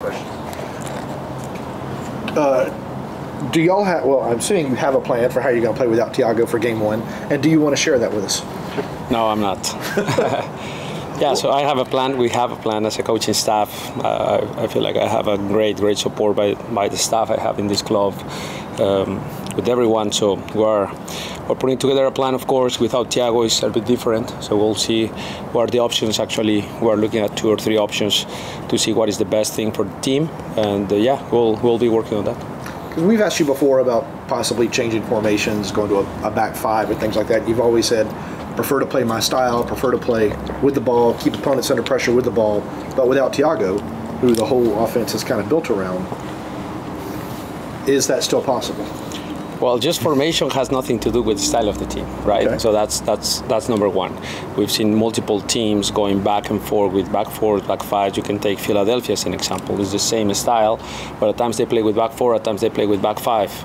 Do y'all have, well, I'm assuming you have a plan for how you're going to play without Thiago for game one, and do you want to share that with us? No, I'm not. Yeah, so I have a plan. We have a plan as a coaching staff. I feel like I have a great support by the staff I have in this club, with everyone. So we're putting together a plan, of course. Without Thiago, it's a bit different. So we'll see what are the options. Actually, we're looking at 2 or 3 options to see what is the best thing for the team. And yeah, we'll be working on that. Because we've asked you before about possibly changing formations, going to a back 5 and things like that. You've always said, prefer to play my style, prefer to play with the ball, keep opponents under pressure with the ball. But without Thiago, who the whole offense is kind of built around, is that still possible? Well, just formation has nothing to do with the style of the team, right? Okay. So that's number one. We've seen multiple teams going back and forth with back 4, back 5. You can take Philadelphia as an example. It's the same style, but at times they play with back 4, at times they play with back 5.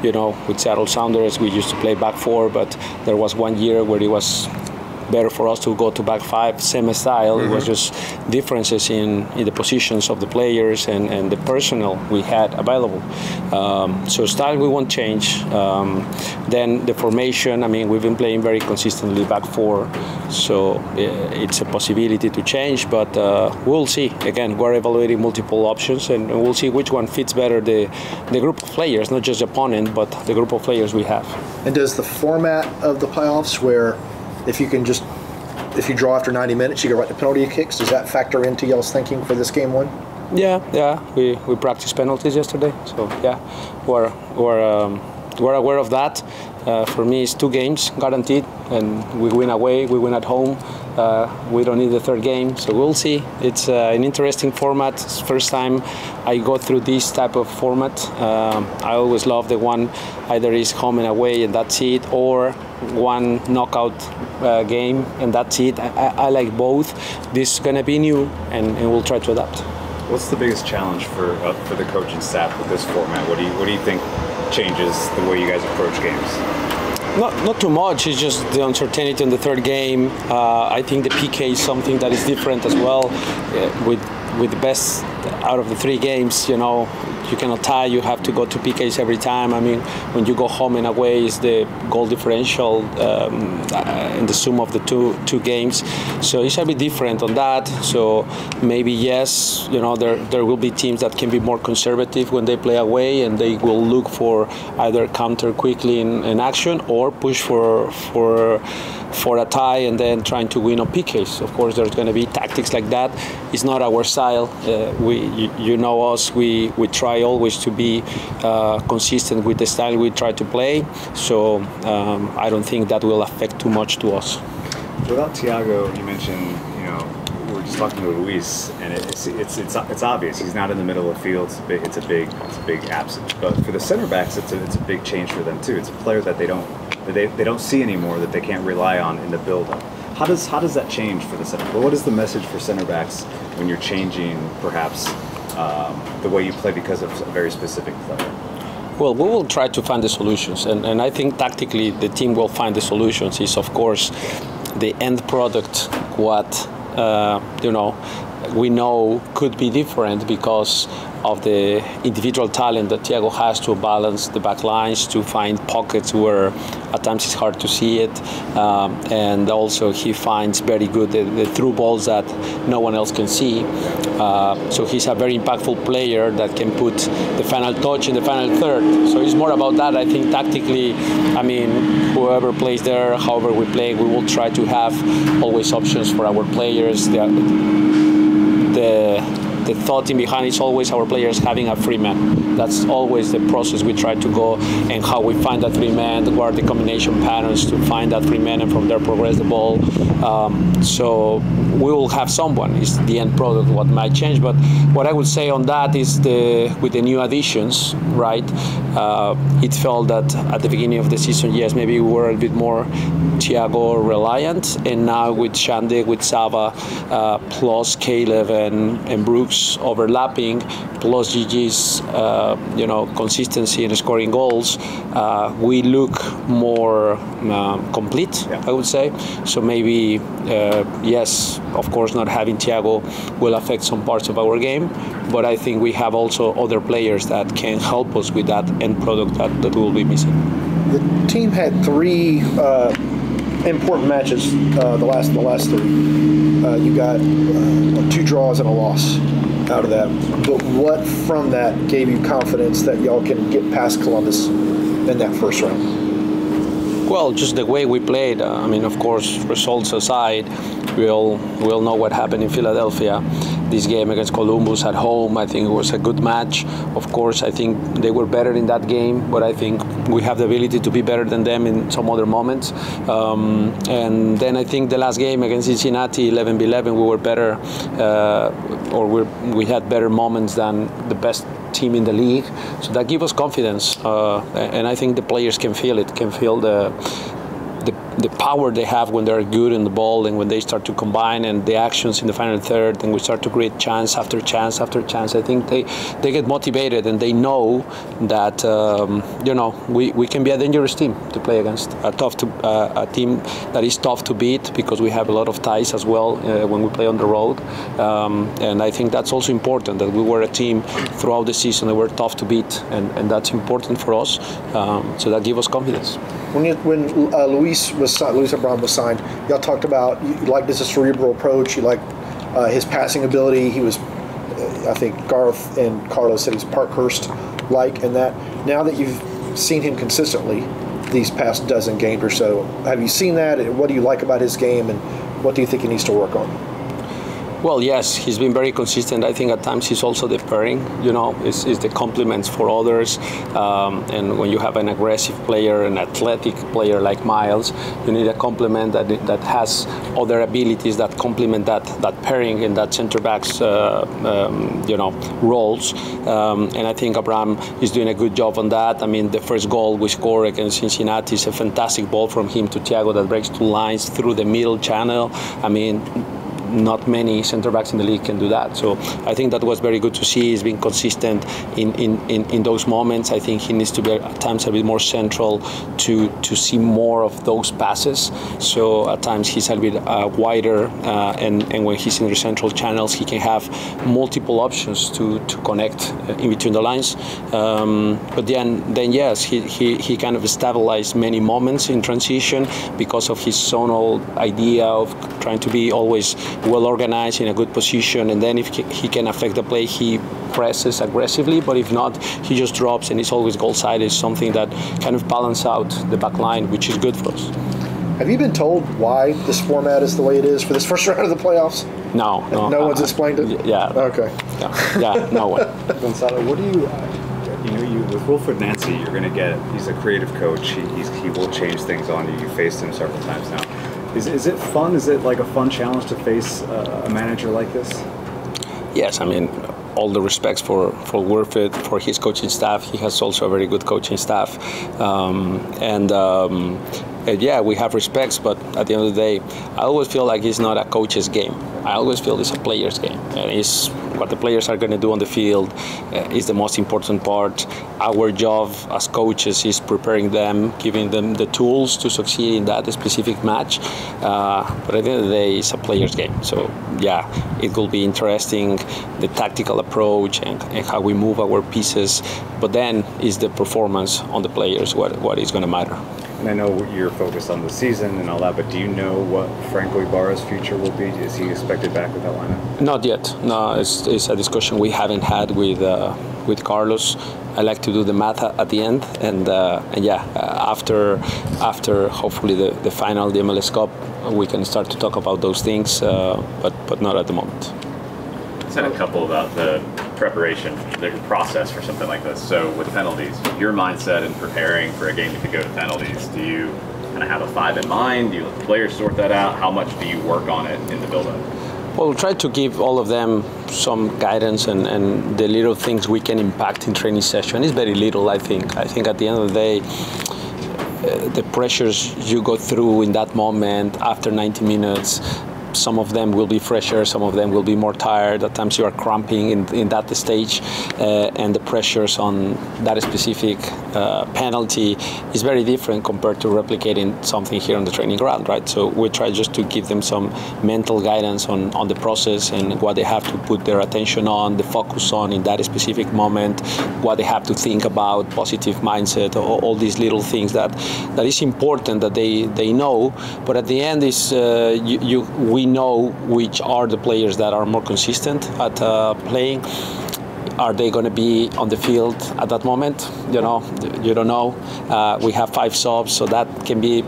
You know, with Seattle Sounders, we used to play back 4, but there was one year where it was better for us to go to back 5, same style. Mm-hmm. It was just differences in the positions of the players and the personnel we had available. So style we won't change. Then the formation, I mean, we've been playing very consistently back 4, so it's a possibility to change, but we'll see. Again, we're evaluating multiple options, and we'll see which one fits better the group of players, not just the opponent, but the group of players we have. And does the format of the playoffs, where if you draw after 90 minutes, you go right to penalty kicks, does that factor into y'all's thinking for this game 1? Yeah. We practiced penalties yesterday, so yeah, we're aware of that. For me, it's 2 games guaranteed, and we win away, we win at home. We don't need the 3rd game, so we'll see. It's an interesting format. It's the first time I go through this type of format. I always love the one either is home and away and that's it, or one knockout game and that's it. I like both. This is going to be new, and we'll try to adapt. What's the biggest challenge for the coaching staff with this format? What do you think changes the way you guys approach games? Not too much. It's just the uncertainty in the 3rd game. I think the PK is something that is different as well. With the best out of the 3 games, you know, you cannot tie. You have to go to PKs every time. I mean, when you go home and away, is the goal differential in the sum of the two games. So it's a bit different on that. So maybe yes, you know, there will be teams that can be more conservative when they play away, and they will look for either counter quickly in action or push for a tie and then trying to win on PKs. Of course, there's going to be tactics like that. It's not our style. You know us. We try always to be consistent with the style we try to play. So I don't think that will affect too much to us. Without Thiago, you mentioned, you know, we were just talking to Luis, and it's obvious he's not in the middle of the field. It's a big absence. But for the center backs, it's a big change for them too. It's a player that they don't see anymore, that they can't rely on in the build-up. How does that change for the center? Well, what is the message for center backs when you're changing perhaps the way you play because of a very specific player? Well, we will try to find the solutions, and I think tactically the team will find the solutions. Is of course the end product what we know could be different because of the individual talent that Thiago has to balance the back lines, to find pockets where at times it's hard to see it, and also he finds very good the through balls that no one else can see. So he's a very impactful player that can put the final touch in the final 3rd. So it's more about that. I think tactically, I mean, whoever plays there, however we play, we will try to have always options for our players. The thought in behind is always our players having a free man. That's always the process we try to go, and how we find that free man, what are the combination patterns to find that free man and from there progress the ball. So we will have someone, is the end product what might change. But what I would say on that is with the new additions, right? It felt that at the beginning of the season, yes, maybe we were a bit more Thiago reliant, and now with Shande, with Sava, plus Caleb and Brooks overlapping, plus Gigi's consistency in scoring goals, we look more complete, I would say. So maybe yes, of course, not having Thiago will affect some parts of our game, but I think we have also other players that can help us with that end product that we'll be missing. The team had 3 important matches, the last 3. You got 2 draws and a loss out of that. But what from that gave you confidence that y'all can get past Columbus in that first round? Well, just the way we played. I mean, of course, results aside, we all know what happened in Philadelphia. This game against Columbus at home, I think it was a good match. Of course, I think they were better in that game, but I think we have the ability to be better than them in some other moments. And then I think the last game against Cincinnati, 11-11, we were better, we had better moments than the best team in the league, so that gives us confidence, and I think the players can feel it, can feel the power they have when they're good in the ball and when they start to combine, and the actions in the final third, and we start to create chance after chance after chance. I think they get motivated, and they know that we can be a dangerous team to play against, a team that is tough to beat, because we have a lot of ties as well when we play on the road, and I think that's also important, that we were a team throughout the season that were tough to beat, and that's important for us, so that gives us confidence. When Luis Abraham was signed, y'all talked about you liked his cerebral approach, you liked his passing ability. He was, I think Garth and Carlos said he's Parkhurst-like, and that now that you've seen him consistently these past dozen games or so, have you seen that, and what do you like about his game, and what do you think he needs to work on? Well, yes, he's been very consistent. I think at times he's also the pairing, is the compliments for others. And when you have an aggressive player, an athletic player like Miles, you need a complement that has other abilities that complement that pairing and that center backs, roles. And I think Abraham is doing a good job on that. I mean, the first goal we scored against Cincinnati is a fantastic ball from him to Thiago that breaks 2 lines through the middle channel. I mean, not many center backs in the league can do that. So I think that was very good to see. He's been consistent in those moments. I think he needs to be at times a bit more central to see more of those passes. So at times he's a bit wider, and when he's in the central channels, he can have multiple options to connect in between the lines. But then yes, he kind of stabilized many moments in transition because of his zonal idea of trying to be always well organized in a good position, and then if he can affect the play, he presses aggressively, but if not, he just drops, and he's always goal side. Is something that kind of balance out the back line, which is good for us. Have you been told why this format is the way it is for this first round of the playoffs? No. No one's explained it? Yeah. Okay. Yeah, no one. Gonzalo, what do you with Wilfred Nancy, you're going to get, he's a creative coach, he will change things on you. You faced him several times now. Is it fun? Is it like a fun challenge to face a manager like this? Yes, I mean, all the respects for Wilfred, for his coaching staff. He has also a very good coaching staff. Yeah, we have respects, but at the end of the day, I always feel like it's not a coach's game. I always feel it's a player's game. And it's what the players are going to do on the field is the most important part. Our job as coaches is preparing them, giving them the tools to succeed in that specific match. But at the end of the day, it's a player's game. So yeah, it will be interesting, the tactical approach and how we move our pieces. But then is the performance on the players what is going to matter. And I know you're focused on the season and all that, but do you know what Franco Ibarra's future will be? Is he expected back with that lineup? Not yet. No, it's a discussion we haven't had with Carlos. I like to do the math at the end, and yeah, after hopefully the final, the MLS Cup, we can start to talk about those things, but not at the moment. Said a couple about the preparation, the process for something like this. So with penalties, your mindset in preparing for a game that could go to penalties, do you kind of have a 5 in mind? Do you let the players sort that out? How much do you work on it in the build-up? Well, we'll try to give all of them some guidance and the little things we can impact in training session. It's very little, I think. I think at the end of the day, the pressures you go through in that moment after 90 minutes, some of them will be fresher, some of them will be more tired. At times you are cramping in that stage, and the pressures on that specific penalty is very different compared to replicating something here on the training ground, right? So we try just to give them some mental guidance on the process and what they have to put their attention on, the focus on in that specific moment, what they have to think about, positive mindset, all these little things that is important that they know. But at the end is we know which are the players that are more consistent at playing. Are they going to be on the field at that moment? You don't know. We have 5 subs, so that can be,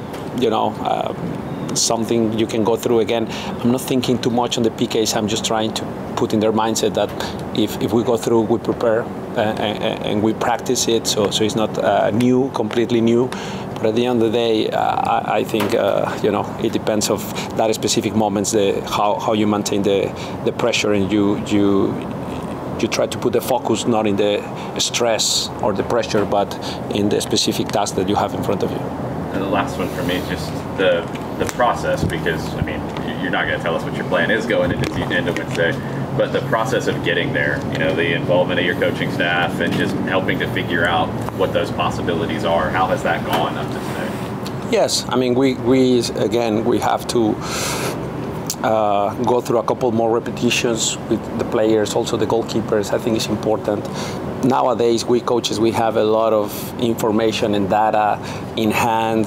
something you can go through again. I'm not thinking too much on the PKs. I'm just trying to put in their mindset that if we go through, we prepare and we practice it. So it's not completely new. But at the end of the day, I think it depends of that specific moments, how you maintain the pressure, and you try to put the focus not in the stress or the pressure, but in the specific task that you have in front of you. And the last one for me is just the process, because you're not going to tell us what your plan is going into Wednesday, but the process of getting there, the involvement of your coaching staff and just helping to figure out what those possibilities are. How has that gone up to today? Yes, we have to go through a couple more repetitions with the players, also the goalkeepers. I think it's important. Nowadays, we coaches, we have a lot of information and data in hand,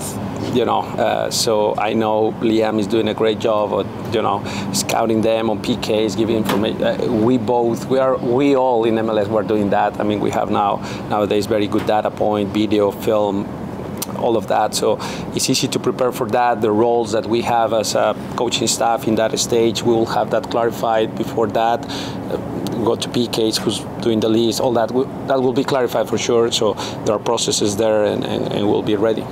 so I know Liam is doing a great job of, scouting them on PKs, giving information. We all in MLS were doing that. We have nowadays very good data point, video, film, all of that. So it's easy to prepare for that. The roles that we have as a coaching staff in that stage, we will have that clarified before that. Go to PKs, who's doing the list, all that will be clarified for sure. So there are processes there, and we'll be ready.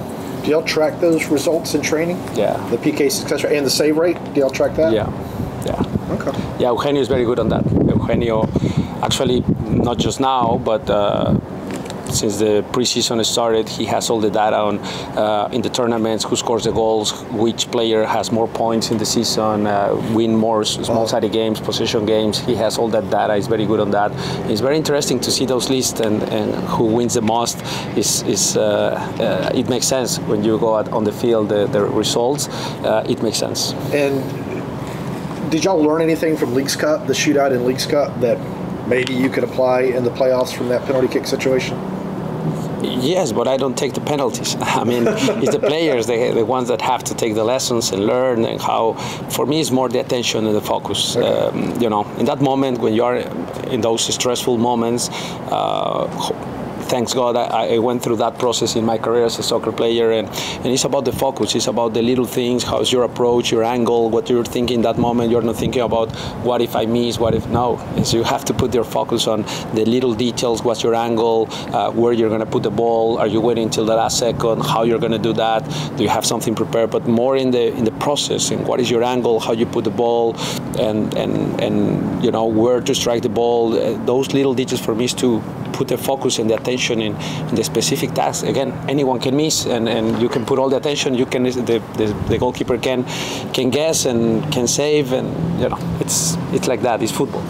Do y'all track those results in training? Yeah. The PK success rate and the save rate, do y'all track that? Yeah. Okay. Yeah, Eugenio is very good on that. Eugenio, actually, not just now, but since the preseason started, he has all the data on in the tournaments, who scores the goals, which player has more points in the season, win more small-sided games, possession games. He has all that data. He's very good on that. It's very interesting to see those lists and who wins the most. It makes sense when you go out on the field. The results, it makes sense. And did y'all learn anything from Leagues Cup, the shootout in Leagues Cup, that maybe you could apply in the playoffs from that penalty kick situation? Yes, but I don't take the penalties. It's the players, the ones that have to take the lessons and learn, and how, for me, it's more the attention and the focus. Okay. In that moment, when you are in those stressful moments, thanks God I went through that process in my career as a soccer player, and it's about the focus. It's about the little things. How's your approach, your angle, what you're thinking that moment. You're not thinking about what if I miss, what if no. So you have to put your focus on the little details. What's your angle, where you're going to put the ball, are you waiting until the last second, how you're going to do that, do you have something prepared, but more in the process, and what is your angle, how you put the ball, and where to strike the ball. Those little details for me is to put the focus and the attention in the specific task. Again, anyone can miss, and you can put all the attention. You can the goalkeeper can guess and can save, and it's like that. It's football.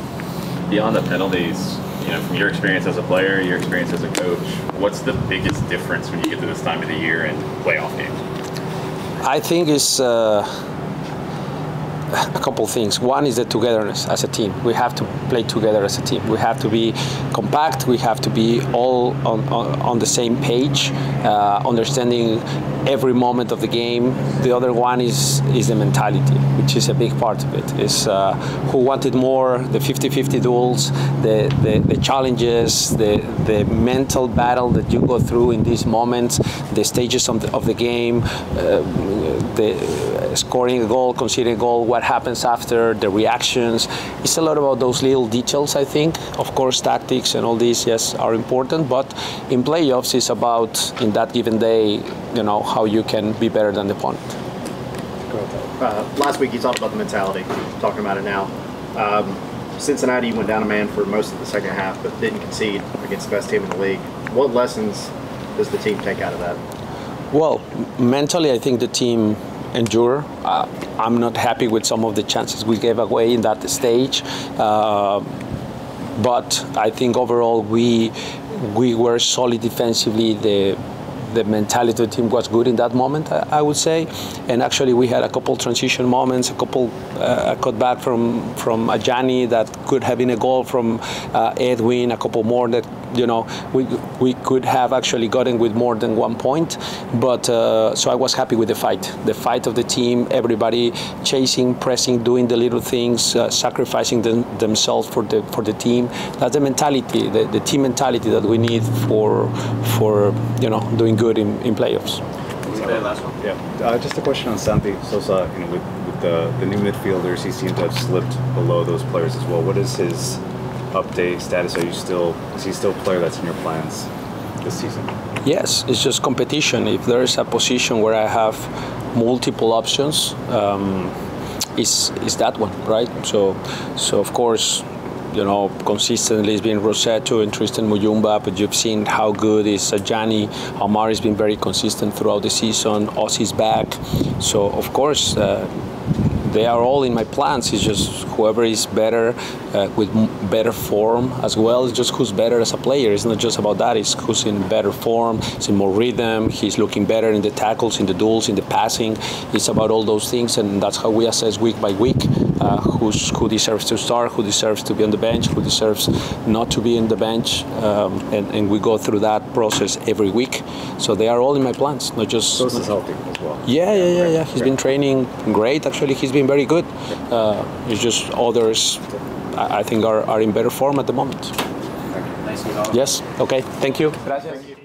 Beyond the penalties, from your experience as a player, your experience as a coach, what's the biggest difference when you get to this time of the year in playoff games? I think it's a couple things. One is the togetherness as a team. We have to play together as a team. We have to be compact. We have to be all on the same page, understanding every moment of the game. The other one is the mentality, which is a big part of it. Is who wanted more, the 50-50 duels, the challenges, the mental battle that you go through in these moments, the stages of the game, the scoring a goal, conceding a goal, what happens after, the reactions. It's a lot about those little details, I think. Of course, tactics and all these, yes, are important, but in playoffs, it's about, in that given day, how you can be better than the opponent. Last week you talked about the mentality, talking about it now. Cincinnati went down a man for most of the second half, but didn't concede against the best team in the league. What lessons does the team take out of that? Well, mentally, I think the team endure. I'm not happy with some of the chances we gave away in that stage. But I think overall we were solid defensively. The mentality of the team was good in that moment, I would say. And actually we had a couple transition moments, a couple cutback from Ajani that could have been a goal, from Edwin, a couple more that, you know, we could have actually gotten with more than 1 point. But so I was happy with the fight of the team, everybody chasing, pressing, doing the little things, sacrificing themselves for the team. That's the mentality, the team mentality that we need for you know, doing good in playoffs. Last one. Yeah, just a question on Santi Sosa. You know, with the new midfielders, he seemed to have slipped below those players as well. What is his update status? Is he still a player that's in your plans this season? Yes, it's just competition. If there is a position where I have multiple options, is that one, right? So of course, you know, consistently it's been Rossetto and Tristan Muyumba, but you've seen how good is Ajani. Amar has been very consistent throughout the season. Ossi's back. So, of course, they are all in my plans. It's just whoever is better, with better form as well. It's just who's better as a player. It's not just about that. It's who's in better form, it's in more rhythm. He's looking better in the tackles, in the duels, in the passing. It's about all those things, and that's how we assess week by week who deserves to start, who deserves to be on the bench, who deserves not to be in the bench, and we go through that process every week. So they are all in my plans, not just. So is healthy as well. Yeah. He's been training great. Actually, he's been very good. It's just others, I think, are in better form at the moment. Thanks, Gonzalo. Yes. Okay. Thank you. Gracias.